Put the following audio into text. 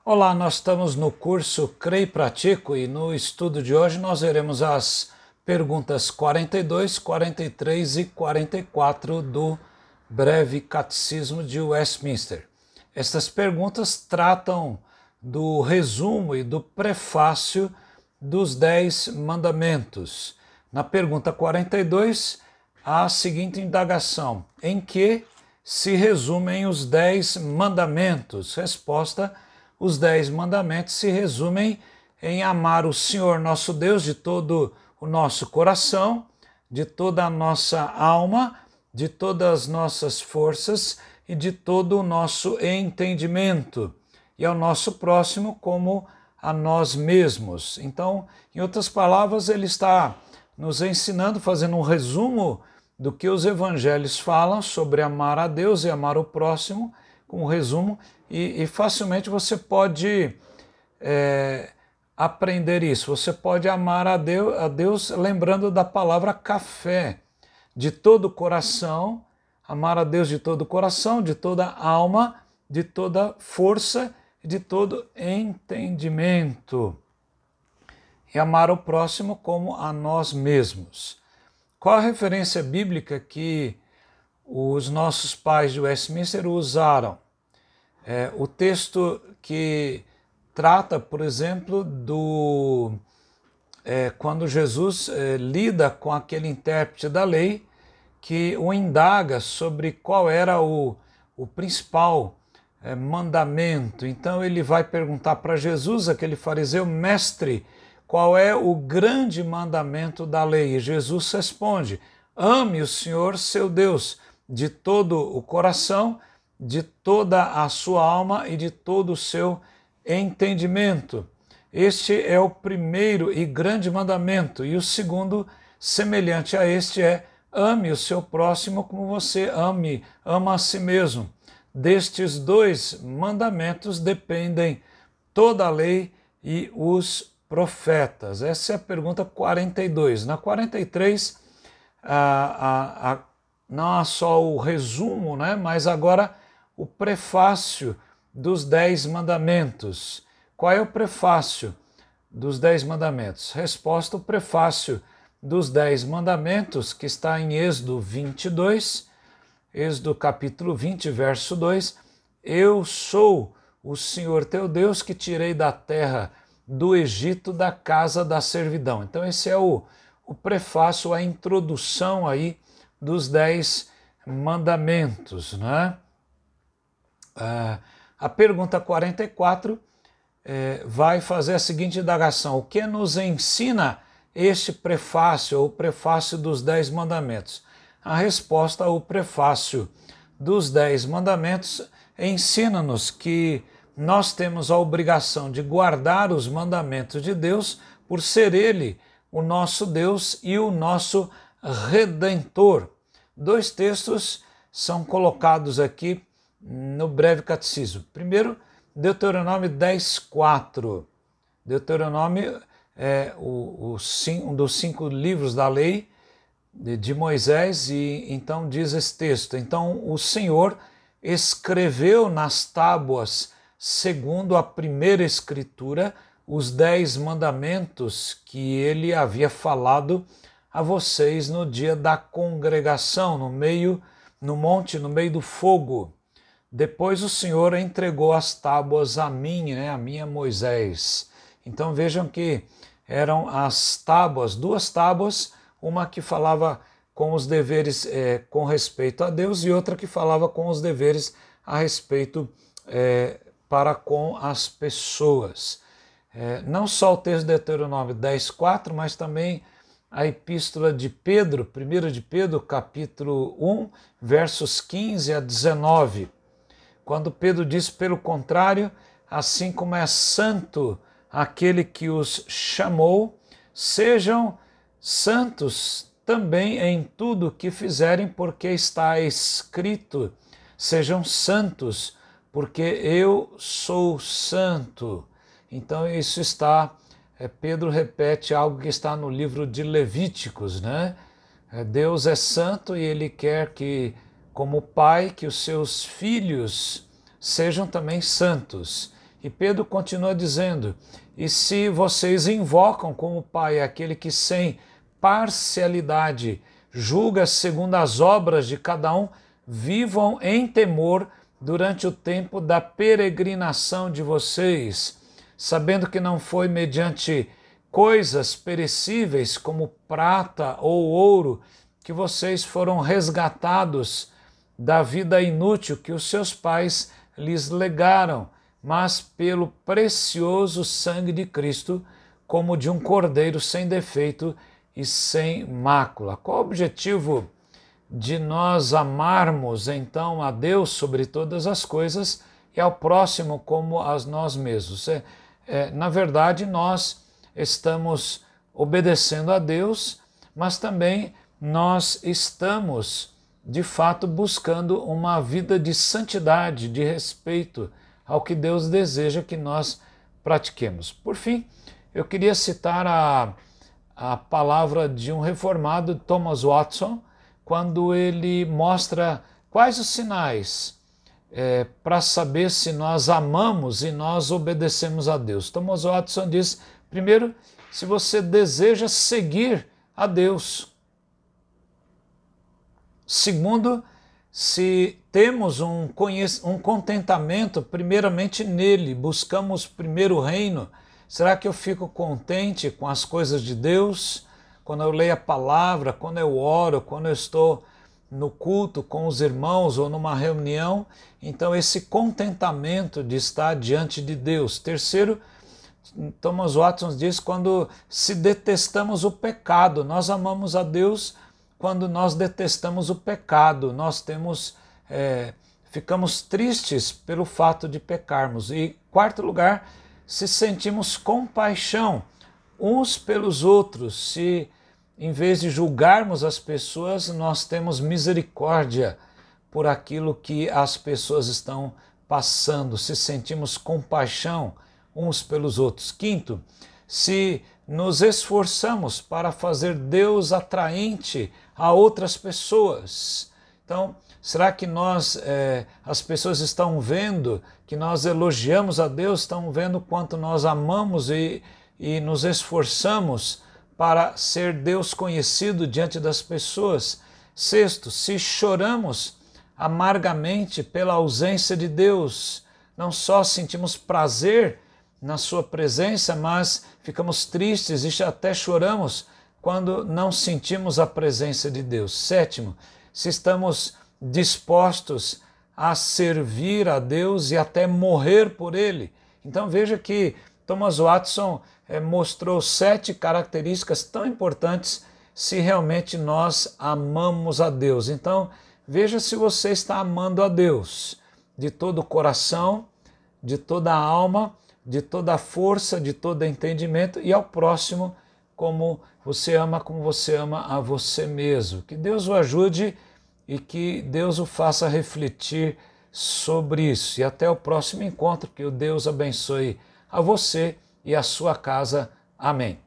Olá, nós estamos no curso Creio e Pratico e no estudo de hoje nós veremos as perguntas 42, 43 e 44 do Breve Catecismo de Westminster. Estas perguntas tratam do resumo e do prefácio dos 10 mandamentos. Na pergunta 42, há a seguinte indagação: em que se resumem os 10 mandamentos? Resposta: os 10 mandamentos se resumem em amar o Senhor nosso Deus de todo o nosso coração, de toda a nossa alma, de todas as nossas forças e de todo o nosso entendimento, e ao nosso próximo como a nós mesmos. Então, em outras palavras, ele está nos ensinando, fazendo um resumo do que os evangelhos falam sobre amar a Deus e amar o próximo, com um resumo, e facilmente você pode aprender isso. Você pode amar a Deus lembrando da palavra café, de todo o coração, amar a Deus de todo o coração, de toda a alma, de toda força, de todo entendimento. E amar o próximo como a nós mesmos. Qual a referência bíblica que os nossos pais de Westminster usaram? O texto que trata, por exemplo, quando Jesus lida com aquele intérprete da lei que o indaga sobre qual era o principal mandamento. Então ele vai perguntar para Jesus, aquele fariseu: mestre, qual é o grande mandamento da lei? E Jesus responde: ame o Senhor seu Deus de todo o coração, de toda a sua alma e de todo o seu entendimento. Este é o primeiro e grande mandamento, e o segundo, semelhante a este, é: ame o seu próximo como você ama a si mesmo. Destes dois mandamentos dependem toda a lei e os profetas. Essa é a pergunta 42. Na 43, não há só o resumo, né, mas agora o prefácio dos 10 mandamentos. Qual é o prefácio dos 10 mandamentos? Resposta: o prefácio dos 10 mandamentos, que está em Êxodo 22, Êxodo capítulo 20, verso 2, eu sou o Senhor teu Deus que tirei da terra do Egito, da casa da servidão. Então esse é o prefácio, a introdução aí dos 10 mandamentos, né? A pergunta 44 vai fazer a seguinte indagação: o que nos ensina este prefácio, ou o prefácio dos 10 mandamentos? A resposta: o prefácio dos 10 mandamentos ensina-nos que nós temos a obrigação de guardar os mandamentos de Deus, por ser Ele o nosso Deus e o nosso Redentor. Dois textos são colocados aqui no Breve Catecismo. Primeiro, Deuteronômio 10:4. Deuteronômio é um dos 5 livros da lei de Moisés, e então diz esse texto: então o Senhor escreveu nas tábuas, segundo a primeira escritura, os 10 mandamentos que ele havia falado a vocês no dia da congregação, no monte, no meio do fogo. Depois o Senhor entregou as tábuas a mim, a minha Moisés. Então vejam que eram as tábuas, 2 tábuas, uma que falava com os deveres com respeito a Deus e outra que falava com os deveres a respeito para com as pessoas. Não só o texto de Deuteronômio 10:4, mas também a epístola de Pedro, 1 de Pedro, capítulo 1, versos 15 a 19. Quando Pedro diz: pelo contrário, assim como é santo aquele que os chamou, sejam santos também em tudo que fizerem, porque está escrito: sejam santos, porque eu sou santo. Então isso está, Pedro repete algo que está no livro de Levíticos, né? Deus é santo e Ele quer que, como Pai, que os seus filhos sejam também santos. E Pedro continua dizendo, e se vocês invocam como Pai aquele que sem parcialidade julga segundo as obras de cada um, vivam em temor durante o tempo da peregrinação de vocês, sabendo que não foi mediante coisas perecíveis como prata ou ouro que vocês foram resgatados da vida inútil que os seus pais lhes legaram, mas pelo precioso sangue de Cristo, como de um cordeiro sem defeito e sem mácula. Qual o objetivo de nós amarmos então a Deus sobre todas as coisas e ao próximo como a nós mesmos? Na verdade, nós estamos obedecendo a Deus, mas também nós estamos, de fato, buscando uma vida de santidade, de respeito ao que Deus deseja que nós pratiquemos. Por fim, eu queria citar a palavra de um reformado, Thomas Watson, quando ele mostra quais os sinais para saber se nós amamos e nós obedecemos a Deus. Thomas Watson diz, primeiro, se você deseja seguir a Deus. Segundo, se temos um contentamento primeiramente nele, buscamos primeiro o reino, será que eu fico contente com as coisas de Deus? Quando eu leio a palavra, quando eu oro, quando eu estou no culto com os irmãos ou numa reunião, então esse contentamento de estar diante de Deus. Terceiro, Thomas Watson diz, quando se detestamos o pecado, nós amamos a Deus quando nós detestamos o pecado, nós ficamos tristes pelo fato de pecarmos. E quarto lugar, se sentimos compaixão uns pelos outros, se em vez de julgarmos as pessoas, nós temos misericórdia por aquilo que as pessoas estão passando, se sentimos compaixão uns pelos outros. Quinto, se nos esforçamos para fazer Deus atraente a outras pessoas. Então, será que as pessoas estão vendo que nós elogiamos a Deus, estão vendo quanto nós amamos e nos esforçamos para ser Deus conhecido diante das pessoas? Sexto, se choramos amargamente pela ausência de Deus, não só sentimos prazer na sua presença, mas ficamos tristes e até choramos quando não sentimos a presença de Deus. Sétimo, se estamos dispostos a servir a Deus e até morrer por Ele. Então veja que Thomas Watson mostrou 7 características tão importantes se realmente nós amamos a Deus. Então veja se você está amando a Deus de todo o coração, de toda a alma, de toda a força, de todo entendimento, e ao próximo como você ama a você mesmo. Que Deus o ajude e que Deus o faça refletir sobre isso. E até o próximo encontro, que o Deus abençoe a você e a sua casa. Amém.